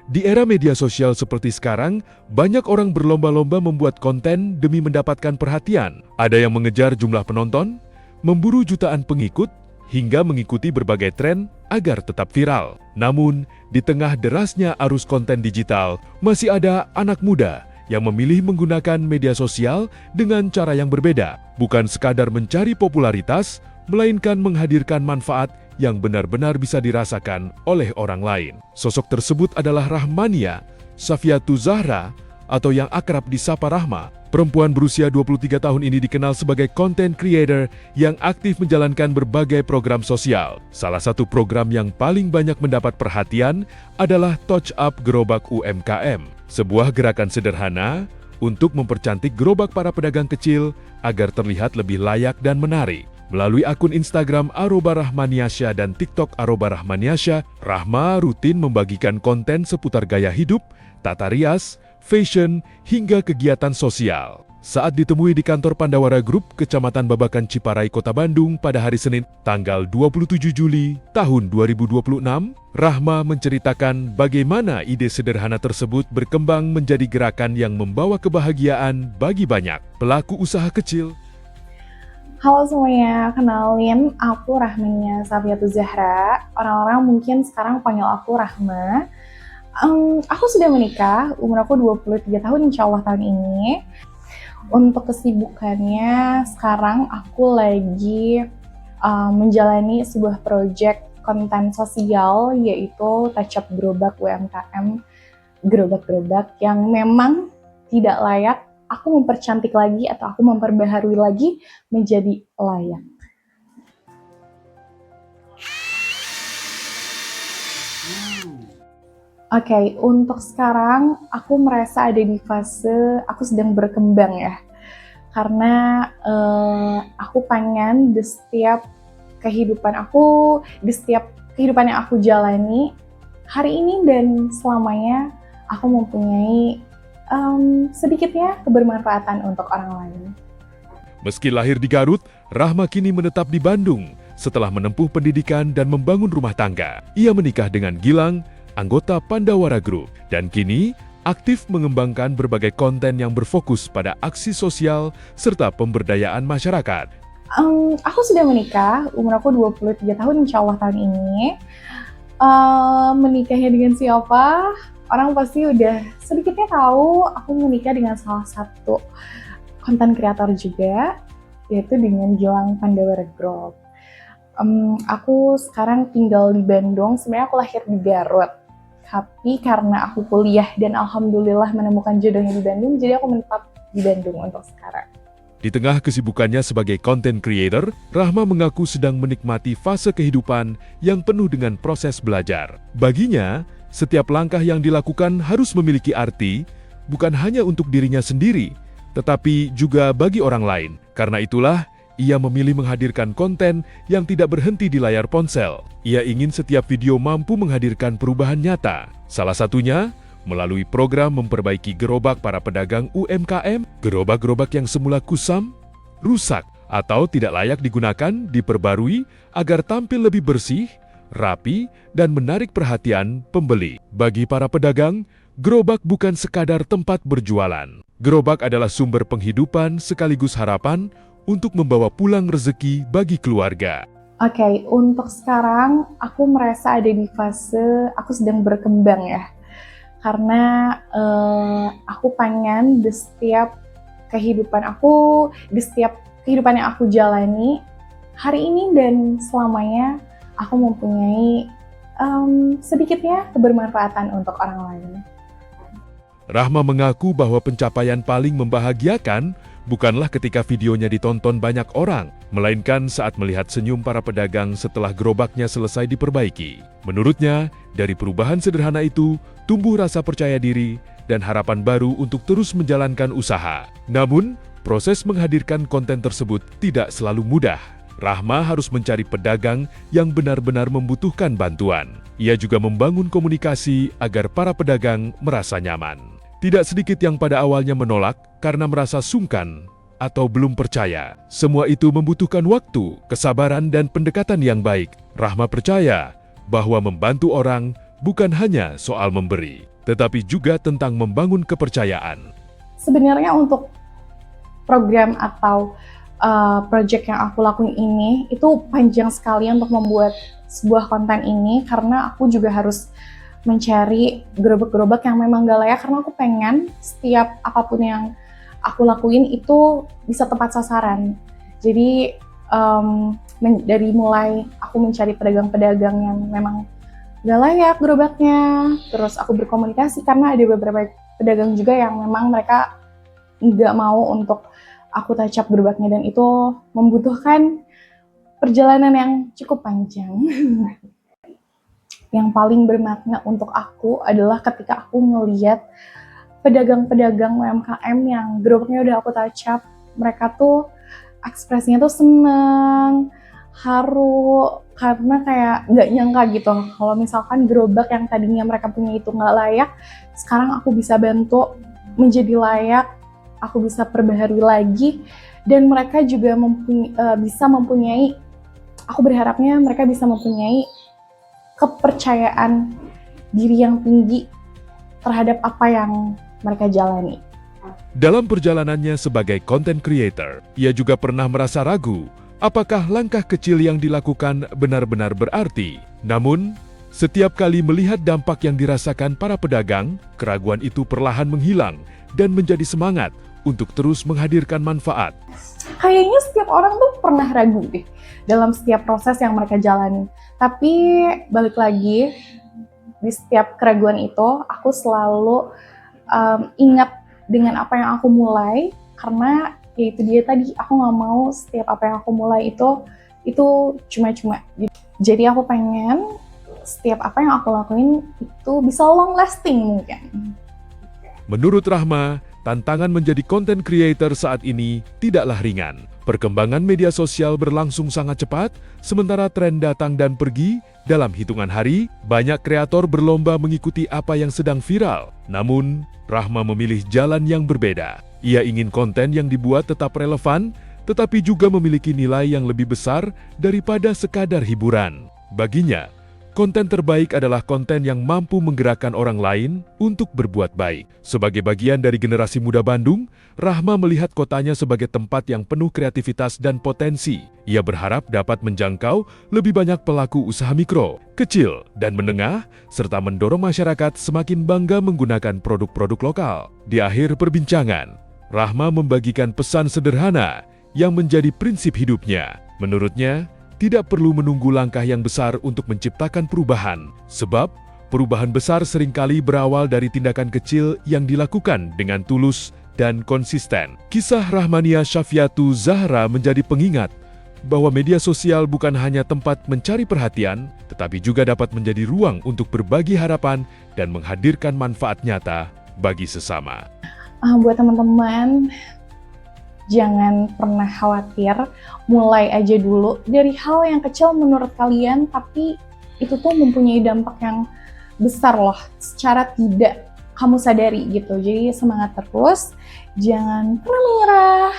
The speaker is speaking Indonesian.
Di era media sosial seperti sekarang, banyak orang berlomba-lomba membuat konten demi mendapatkan perhatian. Ada yang mengejar jumlah penonton, memburu jutaan pengikut, hingga mengikuti berbagai tren agar tetap viral. Namun, di tengah derasnya arus konten digital, masih ada anak muda yang memilih menggunakan media sosial dengan cara yang berbeda. Bukan sekadar mencari popularitas, melainkan menghadirkan manfaat yang benar-benar bisa dirasakan oleh orang lain. Sosok tersebut adalah Rahmania Safiatul Zahra atau yang akrab disapa Rahma. Perempuan berusia 23 tahun ini dikenal sebagai content creator yang aktif menjalankan berbagai program sosial. Salah satu program yang paling banyak mendapat perhatian adalah Touch Up Gerobak UMKM, sebuah gerakan sederhana untuk mempercantik gerobak para pedagang kecil agar terlihat lebih layak dan menarik. Melalui akun Instagram @rahmaniasya dan TikTok @rahmaniasya, Rahma rutin membagikan konten seputar gaya hidup, tata rias, fashion, hingga kegiatan sosial. Saat ditemui di kantor Pandawara Group, Kecamatan Babakan Ciparai, Kota Bandung pada hari Senin, tanggal 27 Juli tahun 2026, Rahma menceritakan bagaimana ide sederhana tersebut berkembang menjadi gerakan yang membawa kebahagiaan bagi banyak pelaku usaha kecil. Halo semuanya, kenalin aku Rahmania Safiatul Zahra. Orang-orang mungkin sekarang panggil aku Rahma. Aku sudah menikah, umur aku 23 tahun insya Allah tahun ini. Untuk kesibukannya, sekarang aku lagi menjalani sebuah proyek konten sosial, yaitu Touch Up Gerobak UMKM, gerobak-gerobak yang memang tidak layak aku mempercantik lagi atau aku memperbaharui lagi menjadi layak. Oke, untuk sekarang aku merasa ada di fase aku sedang berkembang ya. Karena aku pengen di setiap kehidupan yang aku jalani hari ini dan selamanya aku mempunyai sedikitnya kebermanfaatan untuk orang lain. Meski lahir di Garut, Rahma kini menetap di Bandung setelah menempuh pendidikan dan membangun rumah tangga. Ia menikah dengan Gilang, anggota Pandawara Group, dan kini aktif mengembangkan berbagai konten yang berfokus pada aksi sosial serta pemberdayaan masyarakat. Aku sudah menikah, umur aku 23 tahun insya Allah tahun ini. Menikahnya dengan siapa? Orang pasti udah sedikitnya tahu aku menikah dengan salah satu konten kreator juga, yaitu dengan Gilang Pandawara Group. Aku sekarang tinggal di Bandung, sebenarnya aku lahir di Garut. Tapi karena aku kuliah dan alhamdulillah menemukan jodohnya di Bandung, jadi aku menetap di Bandung untuk sekarang. Di tengah kesibukannya sebagai content creator, Rahma mengaku sedang menikmati fase kehidupan yang penuh dengan proses belajar. Baginya, setiap langkah yang dilakukan harus memiliki arti, bukan hanya untuk dirinya sendiri, tetapi juga bagi orang lain. Karena itulah, ia memilih menghadirkan konten yang tidak berhenti di layar ponsel. Ia ingin setiap video mampu menghadirkan perubahan nyata. Salah satunya, melalui program memperbaiki gerobak para pedagang UMKM, gerobak-gerobak yang semula kusam, rusak, atau tidak layak digunakan diperbarui agar tampil lebih bersih, rapi, dan menarik perhatian pembeli. Bagi para pedagang, gerobak bukan sekadar tempat berjualan. Gerobak adalah sumber penghidupan sekaligus harapan untuk membawa pulang rezeki bagi keluarga. Oke, untuk sekarang aku merasa ada di fase aku sedang berkembang ya. Karena aku pengen di setiap kehidupan yang aku jalani hari ini dan selamanya aku mempunyai sedikitnya kebermanfaatan untuk orang lain. Rahma mengaku bahwa pencapaian paling membahagiakan bukanlah ketika videonya ditonton banyak orang, melainkan saat melihat senyum para pedagang setelah gerobaknya selesai diperbaiki. Menurutnya, dari perubahan sederhana itu, tumbuh rasa percaya diri dan harapan baru untuk terus menjalankan usaha. Namun, proses menghadirkan konten tersebut tidak selalu mudah. Rahma harus mencari pedagang yang benar-benar membutuhkan bantuan. Ia juga membangun komunikasi agar para pedagang merasa nyaman. Tidak sedikit yang pada awalnya menolak karena merasa sungkan atau belum percaya. Semua itu membutuhkan waktu, kesabaran, dan pendekatan yang baik. Rahma percaya bahwa membantu orang bukan hanya soal memberi, tetapi juga tentang membangun kepercayaan. Sebenarnya untuk program atau project yang aku lakuin ini itu panjang sekali untuk membuat sebuah konten ini, karena aku juga harus mencari gerobak-gerobak yang memang gak layak, karena aku pengen setiap apapun yang aku lakuin itu bisa tepat sasaran. Jadi dari mulai aku mencari pedagang-pedagang yang memang gak layak gerobaknya, terus aku berkomunikasi karena ada beberapa pedagang juga yang memang mereka nggak mau untuk aku touch up gerobaknya, dan itu membutuhkan perjalanan yang cukup panjang. Yang paling bermakna untuk aku adalah ketika aku ngeliat pedagang-pedagang UMKM yang gerobaknya udah aku touch up, mereka tuh ekspresinya tuh seneng, haru, karena kayak nggak nyangka gitu kalau misalkan gerobak yang tadinya mereka punya itu nggak layak, sekarang aku bisa bantu menjadi layak, aku bisa perbaharui lagi, dan mereka juga bisa mempunyai, aku berharapnya mereka bisa mempunyai kepercayaan diri yang tinggi terhadap apa yang mereka jalani. Dalam perjalanannya sebagai content creator, ia juga pernah merasa ragu apakah langkah kecil yang dilakukan benar-benar berarti. Namun, setiap kali melihat dampak yang dirasakan para pedagang, keraguan itu perlahan menghilang dan menjadi semangat untuk terus menghadirkan manfaat. Kayaknya setiap orang tuh pernah ragu deh dalam setiap proses yang mereka jalani. Tapi balik lagi, di setiap keraguan itu aku selalu ingat dengan apa yang aku mulai, karena ya itu dia tadi, aku nggak mau setiap apa yang aku mulai itu cuma-cuma. Jadi aku pengen setiap apa yang aku lakuin itu bisa long lasting mungkin. Menurut Rahma, tantangan menjadi content creator saat ini tidaklah ringan. Perkembangan media sosial berlangsung sangat cepat, sementara tren datang dan pergi. Dalam hitungan hari, banyak kreator berlomba mengikuti apa yang sedang viral. Namun, Rahma memilih jalan yang berbeda. Ia ingin konten yang dibuat tetap relevan, tetapi juga memiliki nilai yang lebih besar daripada sekadar hiburan. Baginya, konten terbaik adalah konten yang mampu menggerakkan orang lain untuk berbuat baik. Sebagai bagian dari generasi muda Bandung, Rahma melihat kotanya sebagai tempat yang penuh kreativitas dan potensi. Ia berharap dapat menjangkau lebih banyak pelaku usaha mikro, kecil, dan menengah, serta mendorong masyarakat semakin bangga menggunakan produk-produk lokal. Di akhir perbincangan, Rahma membagikan pesan sederhana yang menjadi prinsip hidupnya. Menurutnya, tidak perlu menunggu langkah yang besar untuk menciptakan perubahan, sebab perubahan besar seringkali berawal dari tindakan kecil yang dilakukan dengan tulus dan konsisten. Kisah Rahmania Syafiatu Zahra menjadi pengingat bahwa media sosial bukan hanya tempat mencari perhatian, tetapi juga dapat menjadi ruang untuk berbagi harapan dan menghadirkan manfaat nyata bagi sesama. Buat teman-teman, jangan pernah khawatir, mulai aja dulu dari hal yang kecil menurut kalian, tapi itu tuh mempunyai dampak yang besar loh, secara tidak kamu sadari gitu. Jadi semangat terus, jangan pernah menyerah.